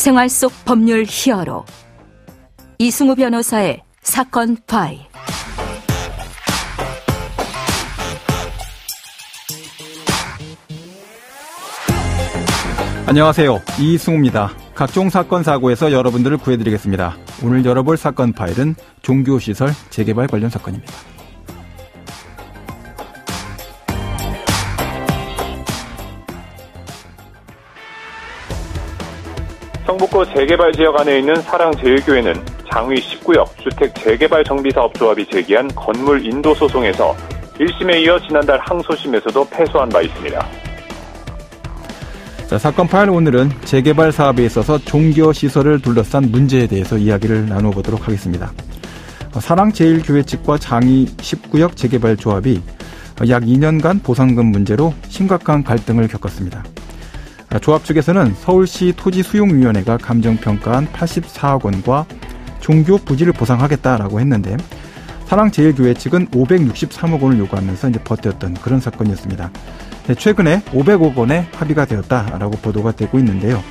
생활 속 법률 히어로 이승우 변호사의 사건 파일. 안녕하세요. 이승우입니다. 각종 사건 사고에서 여러분들을 구해드리겠습니다. 오늘 열어볼 사건 파일은 종교시설 재개발 관련 사건입니다. 성북구 재개발 지역 안에 있는 사랑제일교회는 장위 19역 주택 재개발 정비사업조합이 제기한 건물 인도 소송에서 1심에 이어 지난달 항소심에서도 패소한 바 있습니다. 자, 사건 파일 오늘은 재개발 사업에 있어서 종교시설을 둘러싼 문제에 대해서 이야기를 나눠보도록 하겠습니다. 사랑제일교회 측과 장위 19역 재개발 조합이 약 2년간 보상금 문제로 심각한 갈등을 겪었습니다. 조합 측에서는 서울시 토지수용위원회가 감정평가한 84억 원과 종교 부지를 보상하겠다라고 했는데 사랑제일교회 측은 563억 원을 요구하면서 이제 버텼던 그런 사건이었습니다. 최근에 500억 원에 합의가 되었다라고 보도가 되고 있는데요.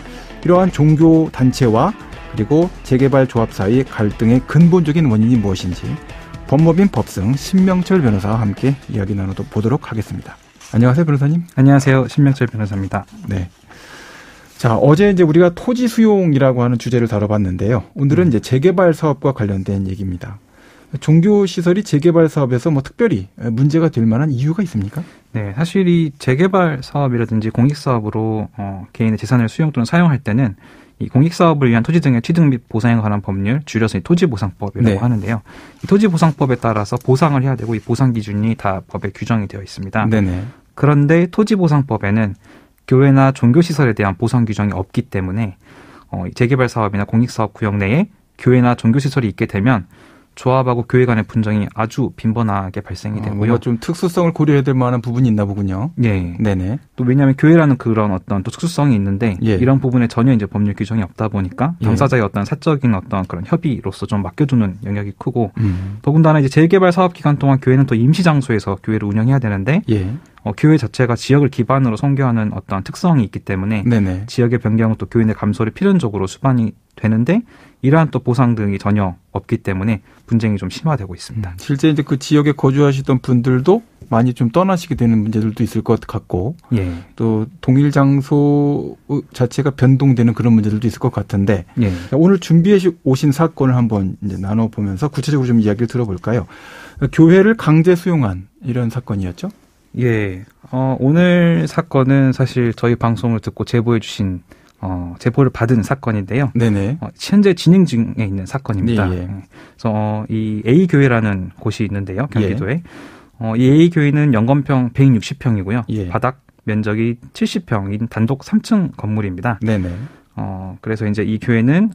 이러한 종교 단체와 그리고 재개발 조합 사이의 갈등의 근본적인 원인이 무엇인지 법무빈 법승 신명철 변호사와 함께 이야기 나눠보도록 하겠습니다. 안녕하세요, 변호사님. 안녕하세요, 신명철 변호사입니다. 네. 자, 어제 이제 우리가 토지 수용이라고 하는 주제를 다뤄봤는데요. 오늘은 이제 재개발 사업과 관련된 얘기입니다. 종교시설이 재개발 사업에서 뭐 특별히 문제가 될 만한 이유가 있습니까? 네, 사실 이 재개발 사업이라든지 공익사업으로 개인의 재산을 수용 또는 사용할 때는 이 공익사업을 위한 토지 등의 취득 및 보상에 관한 법률, 줄여서 이 토지보상법이라고 네. 하는데요. 이 토지보상법에 따라서 보상을 해야 되고 이 보상 기준이 다 법에 규정이 되어 있습니다. 네네. 그런데 토지보상법에는 교회나 종교시설에 대한 보상 규정이 없기 때문에 재개발 사업이나 공익사업 구역 내에 교회나 종교시설이 있게 되면 조합하고 교회 간의 분쟁이 아주 빈번하게 발생이 되고요. 뭔가 좀 특수성을 고려해야 될 만한 부분이 있나 보군요. 예. 네네. 또 왜냐하면 교회라는 그런 어떤 또 특수성이 있는데 예. 이런 부분에 전혀 이제 법률 규정이 없다 보니까 당사자의 어떤 사적인 어떤 그런 협의로서 좀 맡겨두는 영역이 크고 더군다나 이제 재개발 사업 기간 동안 교회는 또 임시 장소에서 교회를 운영해야 되는데 예. 교회 자체가 지역을 기반으로 선교하는 어떤 특성이 있기 때문에 네네. 지역의 변경은 또 교회 내 감소를 필연적으로 수반이 되는데 이러한 또 보상 등이 전혀 없기 때문에 분쟁이 좀 심화되고 있습니다. 실제 이제 그 지역에 거주하시던 분들도 많이 좀 떠나시게 되는 문제들도 있을 것 같고, 예. 또 동일 장소 자체가 변동되는 그런 문제들도 있을 것 같은데, 예. 오늘 준비해 오신 사건을 한번 이제 나눠보면서 구체적으로 좀 이야기를 들어볼까요? 교회를 강제 수용한 이런 사건이었죠? 예. 오늘 사건은 사실 저희 방송을 듣고 제보해 주신 제보를 받은 사건인데요. 네네. 현재 진행 중에 있는 사건입니다. 예, 예. 그래서 이 A교회라는 곳이 있는데요. 경기도에. 예. 이 A교회는 연건평 160평이고요. 예. 바닥 면적이 70평인 단독 3층 건물입니다. 네네. 그래서 이제 이 교회는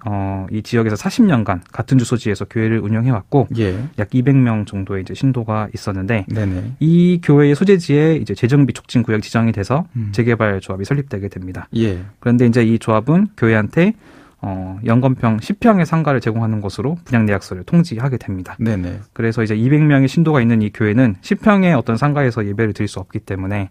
이 지역에서 40년간 같은 주소지에서 교회를 운영해왔고 예. 약 200명 정도의 이제 신도가 있었는데 네네. 이 교회의 소재지에 이제 재정비 촉진 구역 지정이 돼서 재개발 조합이 설립되게 됩니다. 예. 그런데 이제 이 조합은 교회한테 연건평 10평의 상가를 제공하는 것으로 분양 계약서를 통지하게 됩니다. 네네. 그래서 이제 200명의 신도가 있는 이 교회는 10평의 어떤 상가에서 예배를 드릴 수 없기 때문에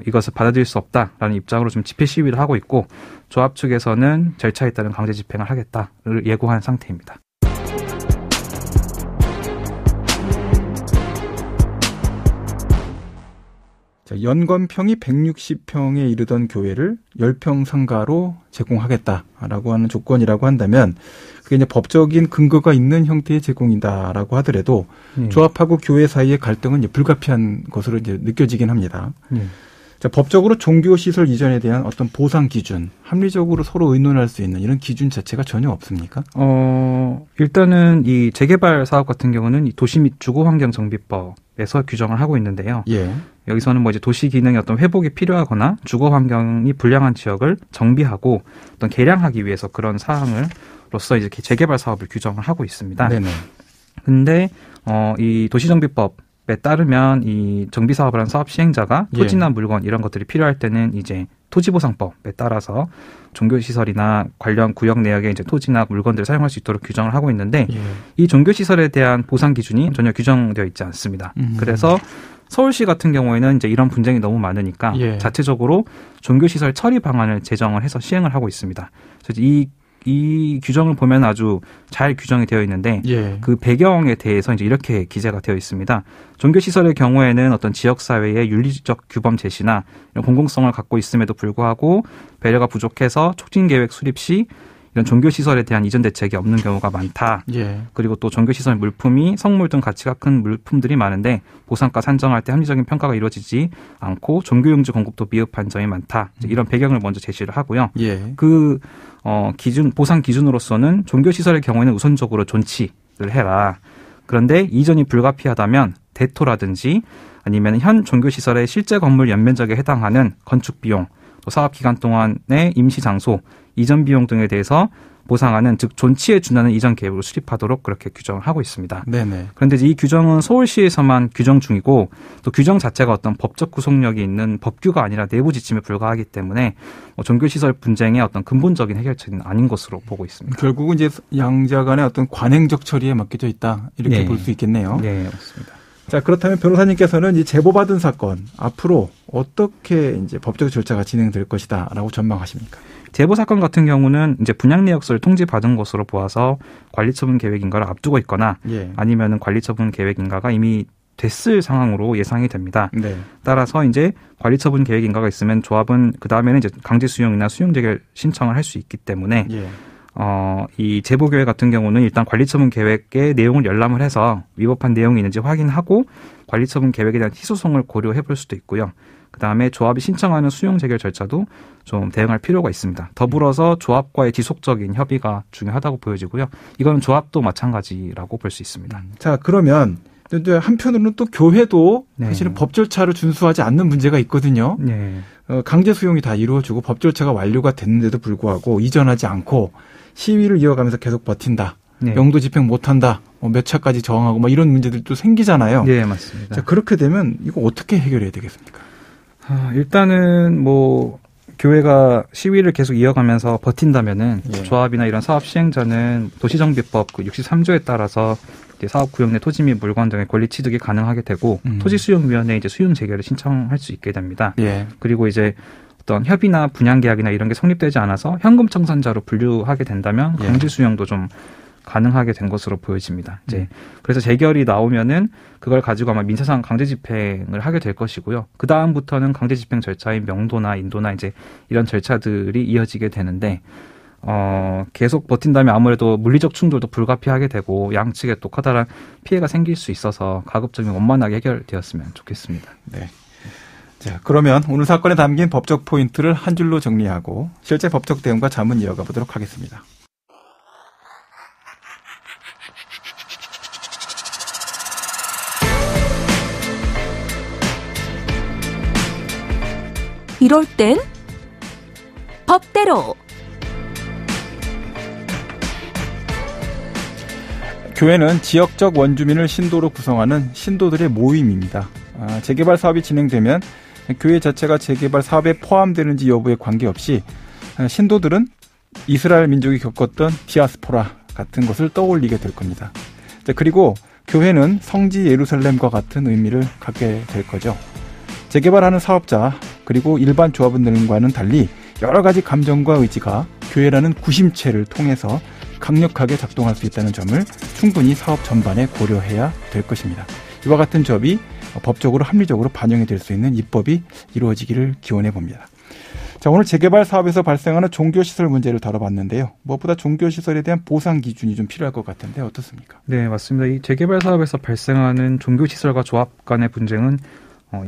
이것을 받아들일 수 없다라는 입장으로 좀 집회 시위를 하고 있고 조합 측에서는 절차에 따른 강제 집행을 하겠다를 예고한 상태입니다. 자, 연건평이 160평에 이르던 교회를 10평 상가로 제공하겠다라고 하는 조건이라고 한다면 그게 이제 법적인 근거가 있는 형태의 제공이다라고 하더라도 조합하고 교회 사이의 갈등은 이제 불가피한 것으로 이제 느껴지긴 합니다. 자, 법적으로 종교시설 이전에 대한 어떤 보상 기준, 합리적으로 서로 의논할 수 있는 이런 기준 자체가 전혀 없습니까? 일단은 이 재개발 사업 같은 경우는 이 도시 및 주거환경정비법에서 규정을 하고 있는데요. 예. 여기서는 뭐 이제 도시 기능의 어떤 회복이 필요하거나 주거 환경이 불량한 지역을 정비하고 어떤 개량하기 위해서 그런 사항으로서 이제 재개발 사업을 규정을 하고 있습니다. 네네. 근데 이 도시정비법에 따르면 이 정비 사업을 한 사업 시행자가 토지나 물건 이런 것들이 필요할 때는 이제 토지보상법에 따라서 종교시설이나 관련 구역 내역의 이제 토지나 물건들을 사용할 수 있도록 규정을 하고 있는데 이 종교시설에 대한 보상 기준이 전혀 규정되어 있지 않습니다. 그래서 서울시 같은 경우에는 이제 이런 분쟁이 너무 많으니까 예. 자체적으로 종교시설 처리 방안을 제정을 해서 시행을 하고 있습니다. 그래서 이 규정을 보면 아주 잘 규정이 되어 있는데 예. 그 배경에 대해서 이제 이렇게 기재가 되어 있습니다. 종교시설의 경우에는 어떤 지역사회의 윤리적 규범 제시나 이런 공공성을 갖고 있음에도 불구하고 배려가 부족해서 촉진계획 수립 시 이런 종교시설에 대한 이전 대책이 없는 경우가 많다. 예. 그리고 또 종교시설 물품이 성물 등 가치가 큰 물품들이 많은데 보상가 산정할 때 합리적인 평가가 이루어지지 않고 종교용지 공급도 미흡한 점이 많다. 이런 배경을 먼저 제시를 하고요. 예. 그 보상 기준으로서는 종교시설의 경우에는 우선적으로 존치를 해라. 그런데 이전이 불가피하다면 대토라든지 아니면 현 종교시설의 실제 건물 연면적에 해당하는 건축 비용, 또 사업 기간 동안의 임시 장소, 이전 비용 등에 대해서 보상하는 즉 존치에 준하는 이전 계획을 수립하도록 그렇게 규정을 하고 있습니다. 네네. 그런데 이 규정은 서울시에서만 규정 중이고 또 규정 자체가 어떤 법적 구속력이 있는 법규가 아니라 내부 지침에 불과하기 때문에 종교시설 분쟁의 어떤 근본적인 해결책은 아닌 것으로 보고 있습니다. 결국은 이제 양자 간의 어떤 관행적 처리에 맡겨져 있다 이렇게 볼 수 있겠네요. 네, 맞습니다. 자, 그렇다면 변호사님께서는 이 제보받은 사건 앞으로 어떻게 이제 법적 절차가 진행될 것이다라고 전망하십니까? 제보 사건 같은 경우는 이제 분양 내역서를 통지받은 것으로 보아서 관리처분 계획 인가를 앞두고 있거나 예. 아니면은 관리처분 계획 인가가 이미 됐을 상황으로 예상이 됩니다. 네. 따라서 이제 관리처분 계획 인가가 있으면 조합은 그 다음에는 이제 강제 수용이나 수용 재결 신청을 할 수 있기 때문에 예. 이 제보 계획 같은 경우는 일단 관리처분 계획의 내용을 열람을 해서 위법한 내용이 있는지 확인하고 관리처분 계획에 대한 희소성을 고려해 볼 수도 있고요. 그다음에 조합이 신청하는 수용 재결 절차도 좀 대응할 필요가 있습니다. 더불어서 조합과의 지속적인 협의가 중요하다고 보여지고요. 이건 조합도 마찬가지라고 볼 수 있습니다. 자, 그러면 한편으로는 또 교회도 네. 사실은 법 절차를 준수하지 않는 문제가 있거든요. 네. 강제 수용이 다 이루어지고 법 절차가 완료가 됐는데도 불구하고 이전하지 않고 시위를 이어가면서 계속 버틴다. 네. 영도 집행 못한다. 몇 차까지 저항하고 막 이런 문제들도 생기잖아요. 네, 맞습니다. 자, 그렇게 되면 이거 어떻게 해결해야 되겠습니까? 일단은 교회가 시위를 계속 이어가면서 버틴다면은 예. 조합이나 이런 사업 시행자는 도시정비법 63조에 따라서 이제 사업 구역 내 토지 및 물건 등의 권리 취득이 가능하게 되고 토지수용위원회에 이제 수용 재결을 신청할 수 있게 됩니다. 예. 그리고 이제 어떤 협의나 분양 계약이나 이런 게 성립되지 않아서 현금 청산자로 분류하게 된다면 예. 강제 수용도 좀 가능하게 된 것으로 보여집니다. 이제 그래서 재결이 나오면은 그걸 가지고 아마 민사상 강제 집행을 하게 될 것이고요. 그 다음부터는 강제 집행 절차인 명도나 인도나 이제 이런 절차들이 이어지게 되는데 계속 버틴다면 아무래도 물리적 충돌도 불가피하게 되고 양측에 또 커다란 피해가 생길 수 있어서 가급적이면 원만하게 해결되었으면 좋겠습니다. 네. 자, 그러면 오늘 사건에 담긴 법적 포인트를 한 줄로 정리하고 실제 법적 대응과 자문 이어가 보도록 하겠습니다. 이럴 땐 법대로. 교회는 지역적 원주민을 신도로 구성하는 신도들의 모임입니다. 재개발 사업이 진행되면 교회 자체가 재개발 사업에 포함되는지 여부에 관계없이 신도들은 이스라엘 민족이 겪었던 디아스포라 같은 것을 떠올리게 될 겁니다. 그리고 교회는 성지 예루살렘과 같은 의미를 갖게 될 거죠. 재개발하는 사업자 그리고 일반 조합원들과는 달리 여러 가지 감정과 의지가 교회라는 구심체를 통해서 강력하게 작동할 수 있다는 점을 충분히 사업 전반에 고려해야 될 것입니다. 이와 같은 점이 법적으로 합리적으로 반영이 될 수 있는 입법이 이루어지기를 기원해 봅니다. 자, 오늘 재개발 사업에서 발생하는 종교시설 문제를 다뤄봤는데요. 무엇보다 종교시설에 대한 보상 기준이 좀 필요할 것 같은데 어떻습니까? 네, 맞습니다. 이 재개발 사업에서 발생하는 종교시설과 조합 간의 분쟁은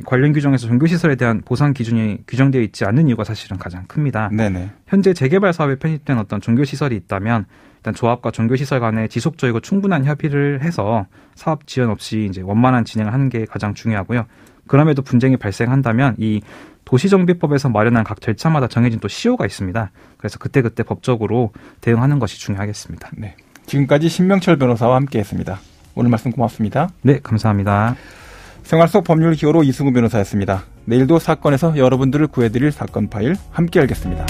관련 규정에서 종교시설에 대한 보상 기준이 규정되어 있지 않는 이유가 사실은 가장 큽니다. 네네. 현재 재개발 사업에 편입된 어떤 종교시설이 있다면 일단 조합과 종교시설 간에 지속적이고 충분한 협의를 해서 사업 지연 없이 이제 원만한 진행을 하는 게 가장 중요하고요. 그럼에도 분쟁이 발생한다면 이 도시정비법에서 마련한 각 절차마다 정해진 또 시효가 있습니다. 그래서 그때그때 법적으로 대응하는 것이 중요하겠습니다. 네. 지금까지 신명철 변호사와 함께했습니다. 오늘 말씀 고맙습니다. 네, 감사합니다. 생활 속 법률 기호로 이승우 변호사였습니다. 내일도 사건에서 여러분들을 구해드릴 사건 파일 함께 알겠습니다.